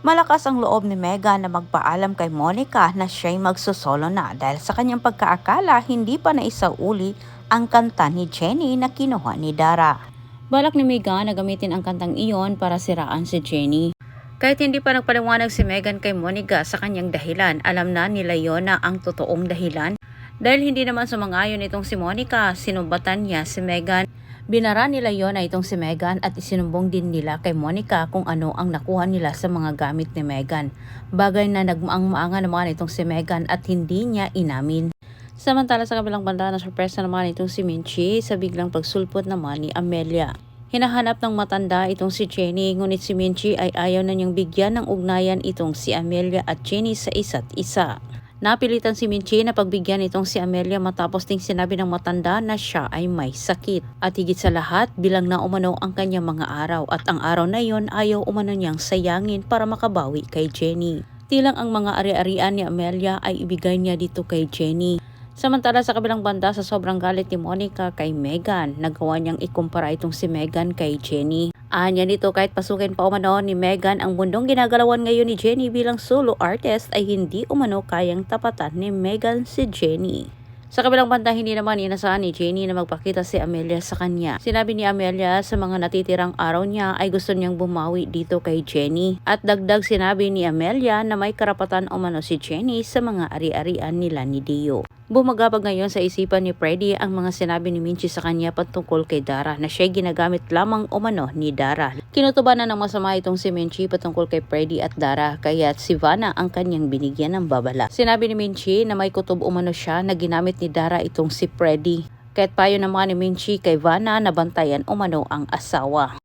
Malakas ang loob ni Megan na magpaalam kay Monica na siya'y magsosolo na dahil sa kanyang pagkaakala hindi pa naisauli ang kanta ni Jennie na kinuha ni Dara. Balak ni Megan na gamitin ang kantang iyon para siraan si Jennie. Kahit hindi pa nagpaliwanag si Megan kay Monica sa kanyang dahilan, alam na nila yon na ang totoong dahilan. Dahil hindi naman sumang-ayon itong si Monica, sinumbatan niya si Megan. Binara nila yon na itong si Megan at isinumbong din nila kay Monica kung ano ang nakuha nila sa mga gamit ni Megan. Bagay na nagmaang-maanga naman itong si Megan at hindi niya inamin. Samantala sa kabilang banda, nasurpresa naman itong si Minchi sa biglang pagsulpot naman ni Amelia. Hinahanap ng matanda itong si Jennie, ngunit si Minchi ay ayaw na niyang bigyan ng ugnayan itong si Amelia at Jennie sa isa't isa. Napilitan si Minchi na pagbigyan itong si Amelia matapos ding sinabi ng matanda na siya ay may sakit. At higit sa lahat, bilang na umano ang kanyang mga araw at ang araw na yon ayaw umano niyang sayangin para makabawi kay Jennie. Tilang ang mga ari-arian ni Amelia ay ibigay niya dito kay Jennie. Samantala sa kabilang banda, sa sobrang galit ni Monica kay Megan, nagawa niyang ikumpara itong si Megan kay Jennie. Anya nito, kahit pasukin pa umano ni Megan ang mundong ginagalawan ngayon ni Jennie bilang solo artist, ay hindi umano kayang tapatan ni Megan si Jennie. Sa kabilang banda, hindi naman inasahan ni Jennie na magpakita si Amelia sa kanya. Sinabi ni Amelia sa mga natitirang araw niya ay gusto niyang bumawi dito kay Jennie. At dagdag sinabi ni Amelia na may karapatan umano si Jennie sa mga ari-arian nila ni Dio. Bumagabag ngayon sa isipan ni Freddy ang mga sinabi ni Minchi sa kanya patungkol kay Dara na siya'y ginagamit lamang umano ni Dara. Kinutubanan ng masama itong si Minchi patungkol kay Freddy at Dara, kaya si Vanna ang kanyang binigyan ng babala. Sinabi ni Minchi na may kutob umano siya na ginamit ni Dara itong si Freddy. Kaya't payo naman ni Minchi kay Vanna na bantayan umano ang asawa.